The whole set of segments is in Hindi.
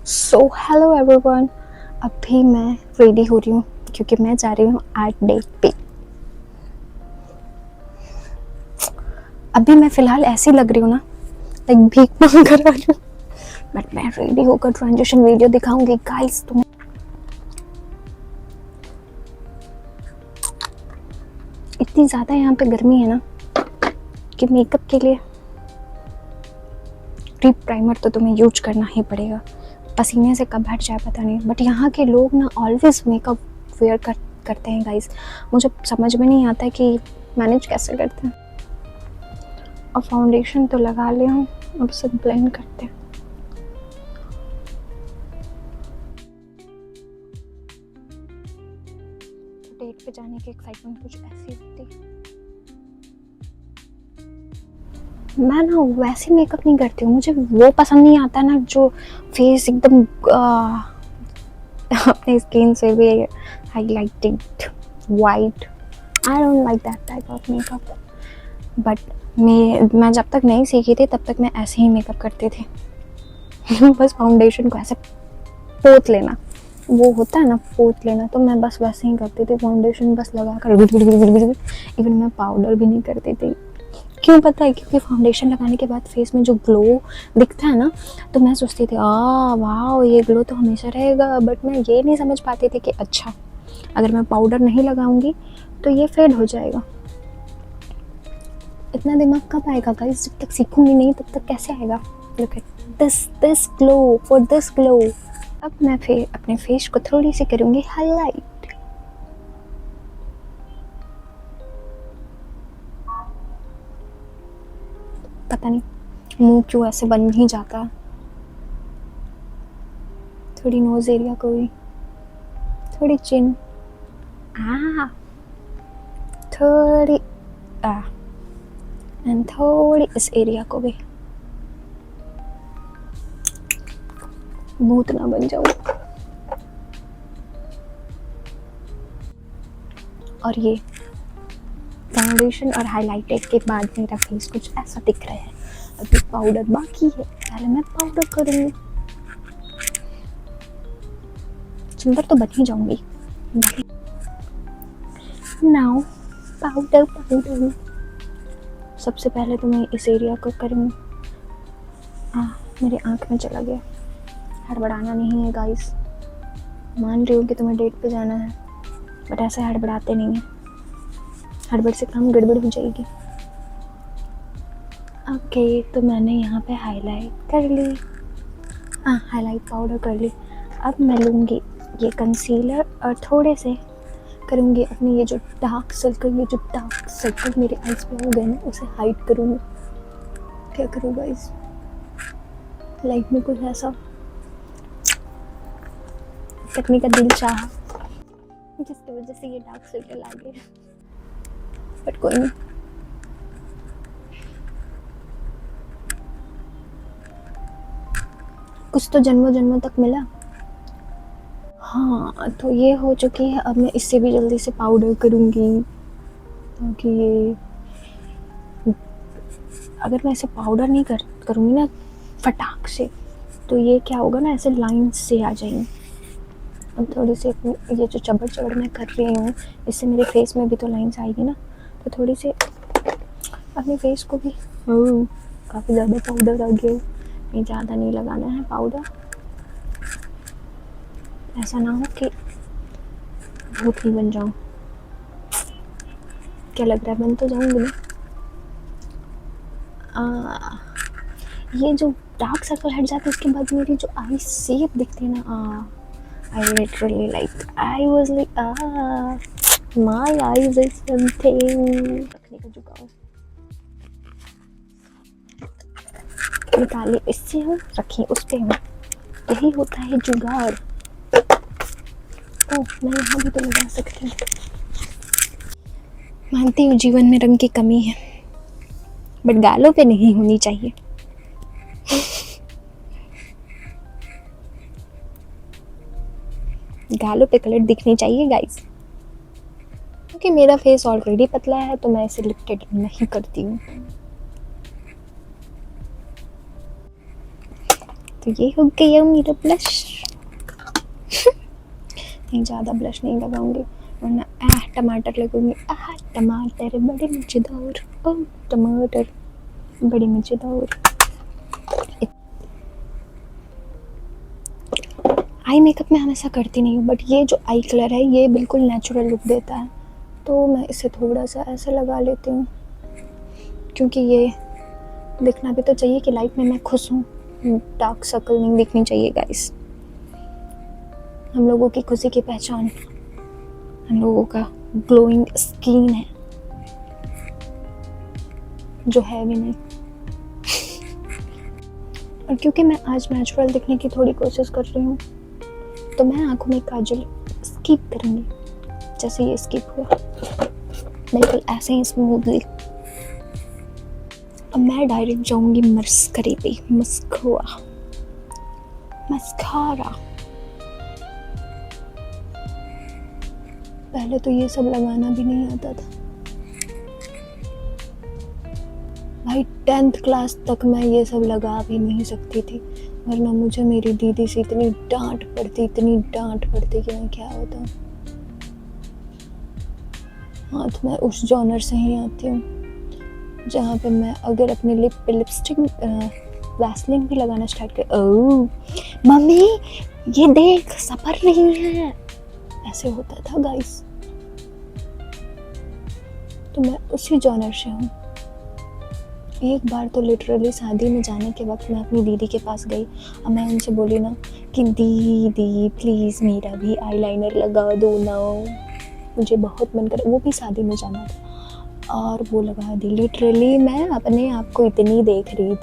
So hello everyone. अभी मैं रेडी हो रही हूँ क्योंकि मैं जा रही हूँ आर्ट डे पे। अभी मैं फ़िलहाल ऐसी लग रही हूँ ना, लाइक भीख मांग कर आ रही हूँ, बट मैं रेडी होकर ट्रांजिशन वीडियो दिखाऊंगी गाइस तुम्हें। इतनी ज़्यादा यहाँ पे गर्मी है ना कि मेकअप के लिए प्री प्राइमर तो तुम्हें यूज करना ही पड़ेगा। पसीने से कब हट जाए पता नहीं, बट यहाँ के लोग ना ऑलवेज मेकअप वेयर करते हैं गाइस। मुझे समझ में नहीं आता कि मैनेज कैसे करते हैं। और फाउंडेशन तो लगा लिया हूँ, अब सब ब्लेंड करते हैं। डेट पे जाने की एक्साइटमेंट कुछ ऐसी होती है। मैं ना वैसे मेकअप नहीं करती हूँ, मुझे वो पसंद नहीं आता ना जो फेस एकदम अपने स्किन से भी highlighted white. I don't like that type of makeup. But मैं जब तक नहीं सीखी थी तब तक मैं ऐसे ही मेकअप करती थी। बस फाउंडेशन को ऐसे पोत लेना, वो होता है ना पोत लेना, तो मैं बस वैसे ही करती थी। फाउंडेशन बस लगा कर इवन मैं पाउडर भी नहीं करती थी। क्यों पता है? क्योंकि फाउंडेशन लगाने के बाद फेस में जो ग्लो दिखता है ना, तो मैं सोचती थी वाह ये ग्लो तो हमेशा रहेगा। बट मैं ये नहीं समझ पाती थी कि अच्छा अगर मैं पाउडर नहीं लगाऊंगी तो ये फेड हो जाएगा। इतना दिमाग कब आएगा गाइस? जब तक सीखूंगी नहीं तब तक कैसे आएगा? Look at this glow, for this glow. अब मैं अपने फेस को थोड़ी सी करूंगी हाईलाइट। पता नहीं मुंह क्यों ऐसे बन ही जाता है। थोड़ी नोज एरिया को भी, थोड़ी चिन, थोड़ी एंड थोड़ी इस एरिया को भी। भूत ना बन जाऊं। और ये फाउंडेशन और हाइलाइटर के बाद मेरा फेस कुछ ऐसा दिख रहा है। अभी पाउडर बाकी है, पहले मैं पाउडर करूंगी। सुंदर तो बन ही जाऊंगी। Now powder. सबसे पहले तो मैं इस एरिया को करूंगी। मेरे आंख में चला गया। हड़बड़ाना नहीं है गाइस। मान रही हूँ कि तुम्हें डेट पे जाना है, बट ऐसे हड़बड़ाते नहीं है। हड़बड़ से काम गड़बड़ हो जाएगी। ओके, तो मैंने यहाँ पे हाईलाइट कर ली। हाईलाइट पाउडर कर ली। अब मैं लूँगी ये कंसीलर और थोड़े से करूँगी अपने ये जो डार्क सर्कल मेरे आईज पे हो गए ना, उसे हाइड करूँगी। क्या करूँ गाइस? लाइफ में कुछ ऐसा करने का दिल चाहा जिसकी वजह से ये डार्क सर्कल आ गए, बट कोई नहीं। कुछ तो जन्मों जन्मों तक मिला। हाँ, तो ये हो चुकी है। अब मैं इससे भी जल्दी से पाउडर करूँगी ताकि ये, अगर मैं इसे पाउडर नहीं करूँगी ना फटाक से, तो ये क्या होगा ना, ऐसे लाइन से आ जाएंगी। अब थोड़ी सी अपनी ये जो चबड़ मैं कर रही हूँ, इससे मेरे फेस में भी तो लाइन्स आएगी ना, तो थोड़ी सी अपने फेस को भी काफ़ी ज़्यादा पाउडर आ गया। नहीं, ज़्यादा नहीं लगाना है पाउडर, ऐसा ना हो कि भूत ही बन जाऊँ। क्या लग रहा है? बन तो जाऊँगी ना। ये जो डार्क सर्कल हट जाता है उसके बाद मेरी जो आई शेप दिखती है ना, I literally I was like my eyes is something। रखने का जुगाड़ निकाले इससे हम रखें उस पे हम, यही होता है जुगाड़। मैं यहाँ भी तो लगा सकती हूँ। मानती हूँ जीवन में रंग की कमी है, बट गालों पे नहीं होनी चाहिए। गालों पे कलर दिखनी चाहिए गाइस, क्योंकि मेरा फेस ऑलरेडी पतला है तो मैं इसे लिफ्टेड नहीं करती हूँ। तो ये हो गया मेरा ब्लश। नहीं, ज़्यादा ब्लश नहीं लगाऊंगी वरना टमाटर लगूंगी। टमाटर बड़े मज़ेदार, ओह टमाटर बड़े मज़ेदार। आई मेकअप में हमेशा करती नहीं हूँ, बट ये जो आई कलर है ये बिल्कुल नेचुरल लुक देता है, तो मैं इसे थोड़ा सा ऐसे लगा लेती हूँ, क्योंकि ये दिखना भी तो चाहिए कि लाइफ में मैं खुश हूँ। डार्क सर्कल नहीं दिखनी चाहिए गाइस। हम लोगों की खुशी की पहचान हम लोगों का ग्लोइंग स्किन है, जो है भी नहीं। और क्योंकि मैं आज नेचुरल दिखने की थोड़ी कोशिश कर रही हूँ, तो मैं आंखों में काजल स्किप करूँगी, जैसे ये स्किप हुआ बिल्कुल ऐसे ही स्मूथली। अब मैं डायरेक्ट जाऊँगी मस्करे पे, मस्कारा। पहले तो ये सब लगाना भी नहीं आता था भाई, 10th क्लास तक मैं ये सब लगा भी नहीं सकती थी, वरना मुझे मेरी दीदी से इतनी डांट पड़ती कि मैं क्या बताऊं। हाँ, तो मैं उस जॉनर से ही आती हूँ जहाँ पे मैं अगर अपने लिप पे लिपस्टिक वैसलीन भी लगाना स्टार्ट कर, ओह मम्मी ये देख सपर रही है, ऐसे होता था गाइस। तो मैं उसी जॉनर से हूँ। एक बार तो लिटरली शादी में जाने के वक्त मैं अपनी दीदी के पास गई और मैं उनसे बोली ना कि दीदी प्लीज़ मेरा भी आईलाइनर लगा दो ना, मुझे बहुत मन कर, वो भी शादी में जाना था, और वो लगा दी। लिटरली मैं अपने आप को इतनी देख रही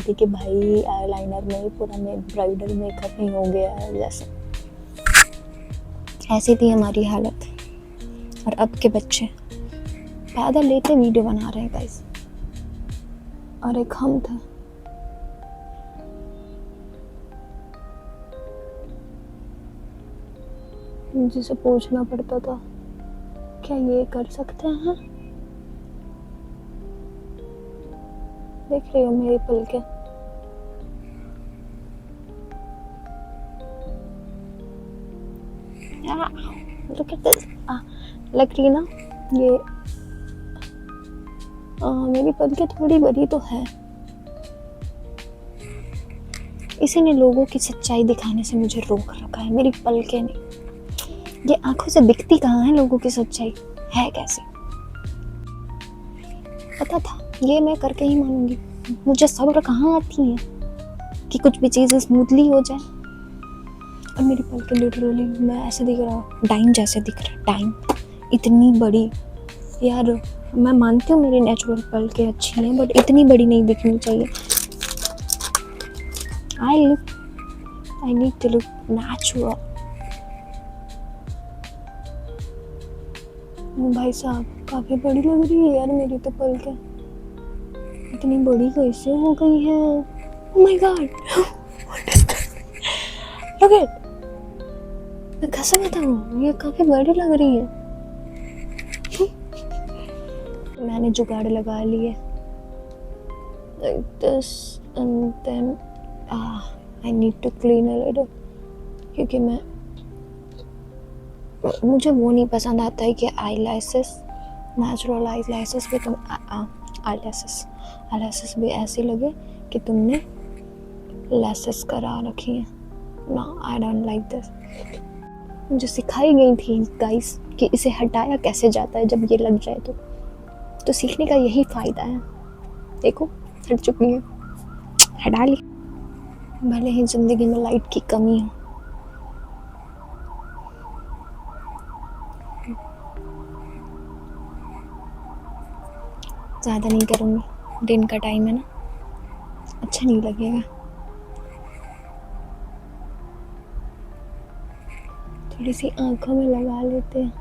थी कि भाई आईलाइनर में पूरा में ब्राइडल मेकअप नहीं हो गया है जैसे। ऐसी थी हमारी हालत। और अब के बच्चे पैदल लेते वीडियो बना रहे हैं गाइस, और एक हम था। जिसे पूछना पड़ता था क्या ये कर सकते हैं। देख रही हो मेरी पलकें, look at this। लग रही है ना ये मेरी पलकें थोड़ी बड़ी तो है, इसी ने लोगों की सच्चाई दिखाने से मुझे रोक रखा है। मेरी पलकें नहीं, ये आंखों से दिखती कहाँ है लोगों की सच्चाई है कैसे। पता था ये मैं करके ही मानूंगी, मुझे सब्र कहाँ आती है कि कुछ भी चीज़ स्मूथली हो जाए। और मेरी पलकें लिटरली मैं ऐसे दिख रहा, डाइम जैसे दिख रहा, डाइम इतनी बड़ी। यार मैं मानती हूँ मेरी नेचुरल पलकें अच्छी हैं, बट इतनी बड़ी नहीं दिखनी चाहिए। I need to look natural। भाई साहब काफी बड़ी लग रही है यार मेरी तो पलकें, इतनी बड़ी कैसे हो गई है। Oh my God, what is this? Look it, मैं कैसे बताऊँ, ये काफी बड़ी लग रही है। मैंने जुगाड़ लगा लिए like this and then I need to clean a little, क्योंकि मुझे वो नहीं पसंद आता है कि आईलैशेस नेचुरल आईलैशेस पे तुम आईलैशेस भी ऐसी लगे कि तुमने लैशेस करा रखी हैं ना। I don't like this. मुझे सिखाई गई थी गाइस कि इसे हटाया कैसे जाता है जब ये लग जाए तो सीखने का यही फ़ायदा है। देखो हट चुकी है, हटा ली। भले ही ज़िंदगी में लाइट की कमी हो, ज़्यादा नहीं करूँगी, दिन का टाइम है ना, अच्छा नहीं लगेगा। थोड़ी सी आँखों में लगा लेते हैं।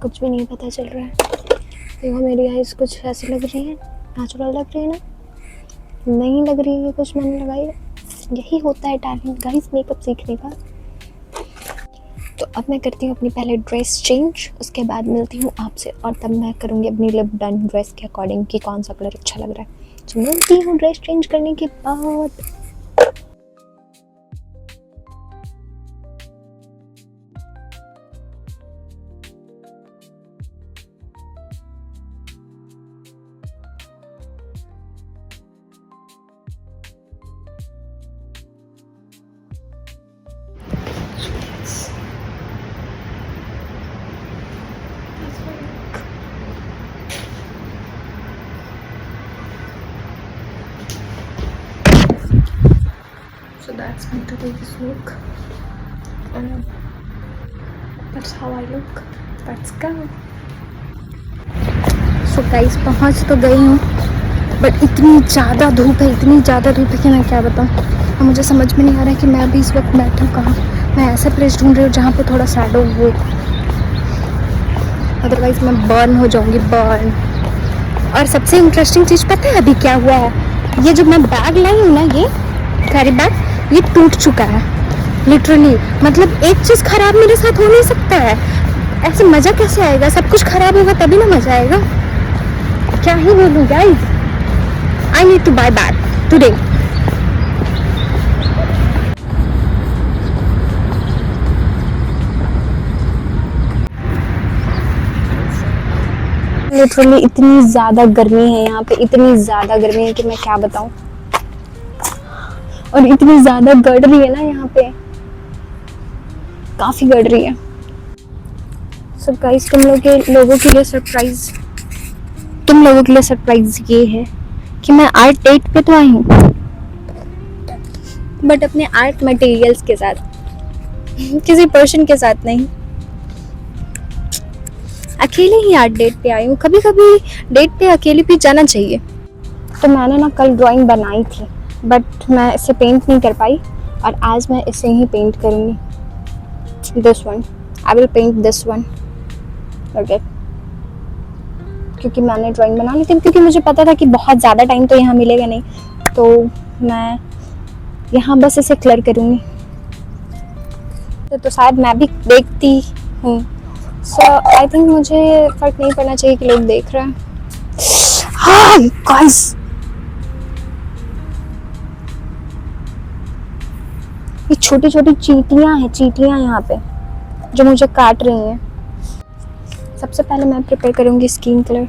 कुछ भी नहीं पता चल रहा है। देखो मेरी आईज कुछ ऐसी लग रही है, नेचुरल लग रही है ना, नहीं लग रही है कुछ मैंने लगाई। यही होता है टैलेंट गाइस मेकअप सीखने का। तो अब मैं करती हूँ अपनी पहले ड्रेस चेंज, उसके बाद मिलती हूँ आपसे और तब मैं करूँगी अपनी लिप डन ड्रेस के अकॉर्डिंग कि कौन सा कलर अच्छा लग रहा है। तो मिलती हूँ ड्रेस चेंज करने के बाद। So that's going to be this look, and that's how I look. Let's go. So guys, पहुंच तो गई हूँ, बट इतनी ज़्यादा धूप है, इतनी ज़्यादा धूप है कि मैं क्या बताऊँ। अब मुझे समझ में नहीं आ रहा है कि मैं अभी इस वक्त बैठूँ कहाँ। मैं ऐसा प्लेस ढूंढ रही हूँ जहाँ पे थोड़ा शैडो हो, अदरवाइज मैं बर्न हो जाऊँगी, बर्न। और सबसे इंटरेस्टिंग चीज़ पता है अभी क्या हुआ है? ये जो मैं बैग लाई हूँ ना, ये कैरी बैग, ये टूट चुका है लिटरली। मतलब एक चीज़ खराब मेरे साथ हो नहीं सकता है, ऐसे मज़ा कैसे आएगा? सब कुछ खराब होगा तभी ना मज़ा आएगा। क्या ही बोलूँ guys, I need to buy bag today. Literally इतनी ज़्यादा गर्मी है यहाँ पे, इतनी ज़्यादा गर्मी है कि मैं क्या बताऊँ। और इतनी ज़्यादा गड़ रही है ना यहाँ पे, काफ़ी गड़ रही है। सो गाइस, तुम लोगों के लिए सरप्राइज ये है कि मैं आर्ट डेट पे तो आई हूँ, बट अपने आर्ट मटेरियल्स के साथ, किसी पर्सन के साथ नहीं। अकेले ही आर्ट डेट पे आई हूँ। कभी कभी डेट पे अकेले भी जाना चाहिए। तो मैंने ना कल ड्राइंग बनाई थी, बट मैं इसे पेंट नहीं कर पाई, और आज मैं इसे ही पेंट करूँगी। This one, I will paint this one, okay. क्योंकि मैंने ड्राइंग बना ली थी, क्योंकि मुझे पता था कि बहुत ज़्यादा टाइम तो यहाँ मिलेगा नहीं, तो मैं यहाँ बस इसे क्लियर करूँगी। तो शायद मैं भी देखती हूँ। सो आई थिंक मुझे फ़र्क नहीं पड़ना चाहिए कि लोग देख रहे हैं। हाँ गाइस, ये छोटी छोटी चींटियाँ यहाँ पे जो मुझे काट रही हैं। सबसे पहले मैं प्रिपेयर करूँगी स्किन कलर।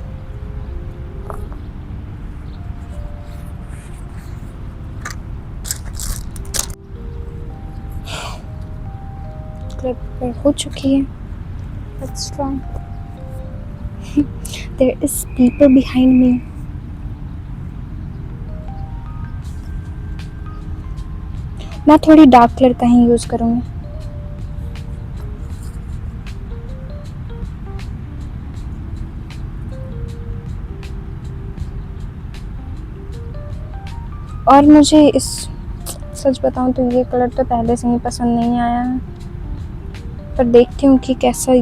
प्रिपेयर हो चुकी है। Let's try. There is people behind me. मैं थोड़ी डार्क कलर का ही यूज़ करूँगी। और मुझे सच बताऊँ तो ये कलर तो पहले से ही पसंद नहीं आया है, पर देखती हूँ कि कैसा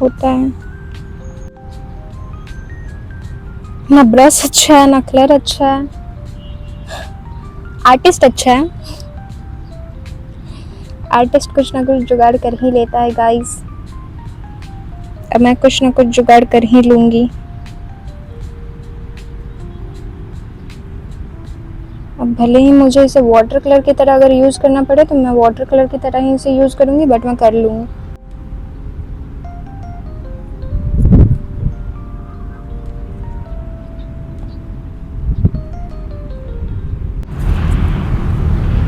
होता है। ना ब्रश अच्छा है, ना कलर अच्छा है, आर्टिस्ट अच्छा है। आर्टिस्ट कुछ ना कुछ जुगाड़ कर ही लेता है गाइस। अब मैं कुछ ना कुछ जुगाड़ कर ही लूँगी। अब भले ही मुझे इसे वाटर कलर की तरह अगर यूज़ करना पड़े तो मैं वाटर कलर की तरह ही इसे यूज़ करूँगी, बट मैं कर लूँगी।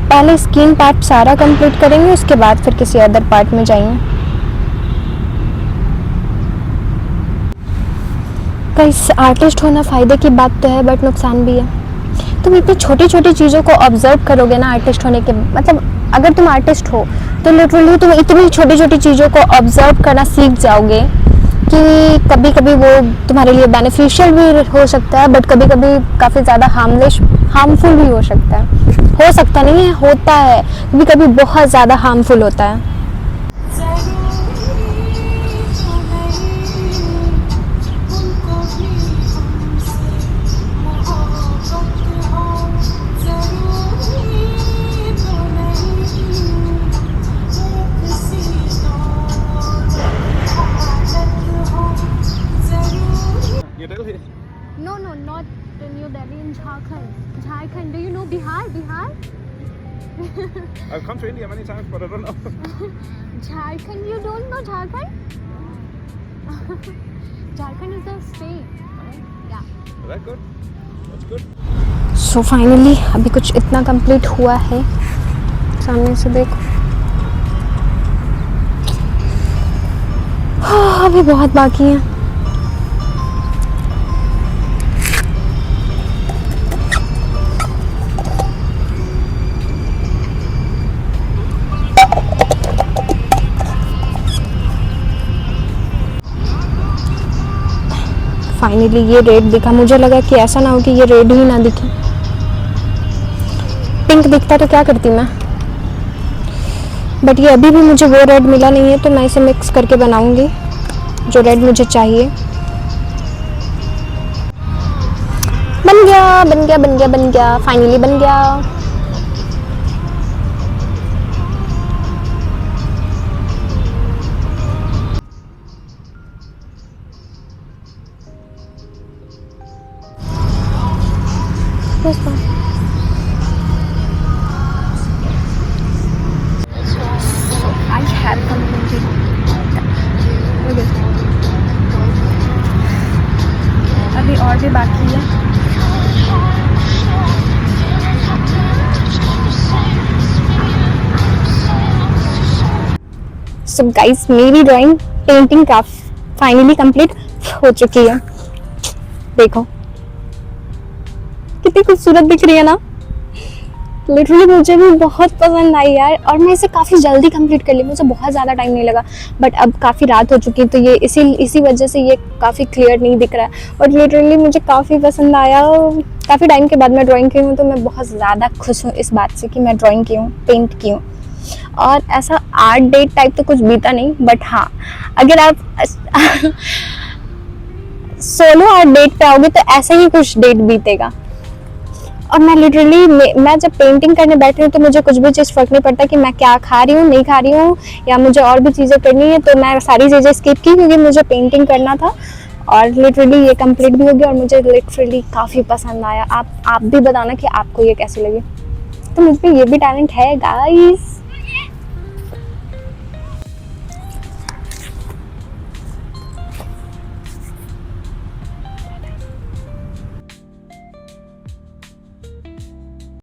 पहले स्किन पार्ट सारा कंप्लीट करेंगे, उसके बाद फिर किसी अदर पार्ट में जाएंगे। गाइस, आर्टिस्ट होना फ़ायदे की बात तो है, बट नुकसान भी है। तुम इतनी छोटी छोटी चीज़ों को ऑब्जर्व करोगे ना आर्टिस्ट होने के, मतलब अगर तुम आर्टिस्ट हो तो लिटरली तुम इतनी छोटी छोटी चीज़ों को ऑब्जर्व करना सीख जाओगे कि कभी कभी वो तुम्हारे लिए बेनिफिशियल भी हो सकता है, बट कभी कभी काफ़ी ज़्यादा हार्मफुल भी हो सकता नहीं है, होता है कभी कभी बहुत ज़्यादा हार्मफुल होता है। not New Delhi, in Jharkhand. Jharkhand. Do you know Bihar? Bihar? I've come to India many times, but I don't know. Jharkhand. You don't know Jharkhand? Jharkhand is a state. Yeah. Is that good? That's good. So finally अभी कुछ इतना कंप्लीट हुआ है, सामने से देखो। अभी बहुत बाकी है। फाइनली ये रेड दिखा, मुझे लगा कि ऐसा ना हो कि ये रेड ही ना दिखे, पिंक दिखता तो क्या करती मैं, बट ये अभी भी मुझे वो रेड मिला नहीं है, तो मैं इसे मिक्स करके बनाऊंगी जो रेड मुझे चाहिए। बन गया बन गया बन गया बन गया, फाइनली बन गया। This one. So I have completed. Okay. अभी और भी बाकी है। So guys, मेरी ड्राइंग पेंटिंग का फाइनली कंप्लीट हो चुकी है। देखो कितनी खूबसूरत दिख रही है ना, लिटरली मुझे भी बहुत पसंद आई यार, और मैं इसे काफ़ी जल्दी कंप्लीट कर ली, मुझे बहुत ज़्यादा टाइम नहीं लगा, बट अब काफ़ी रात हो चुकी है तो ये इसी वजह से ये काफ़ी क्लियर नहीं दिख रहा है, और लिटरली मुझे काफ़ी पसंद आया। काफ़ी टाइम के बाद मैं ड्राइंग की हूँ तो मैं बहुत ज़्यादा खुश हूँ इस बात से कि मैं ड्राइंग की हूँ, पेंट की हूँ, और ऐसा आर्ट डेट टाइप तो कुछ बीता नहीं, बट हाँ अगर आप सोलो आर्ट डेट पे आओगे तो ऐसा ही कुछ डेट बीतेगा। और मैं लिटरली मैं जब पेंटिंग करने बैठी हूँ तो मुझे कुछ भी चीज़ फ़र्क नहीं पड़ता कि मैं क्या खा रही हूँ नहीं खा रही हूँ, या मुझे और भी चीज़ें करनी है, तो मैं सारी चीज़ें स्किप की क्योंकि मुझे पेंटिंग करना था, और लिटरली ये कंप्लीट भी हो गया और मुझे लिटरली काफ़ी पसंद आया। आप भी बताना कि आपको ये कैसी लगी। तो मुझ में ये भी टैलेंट है गाइस।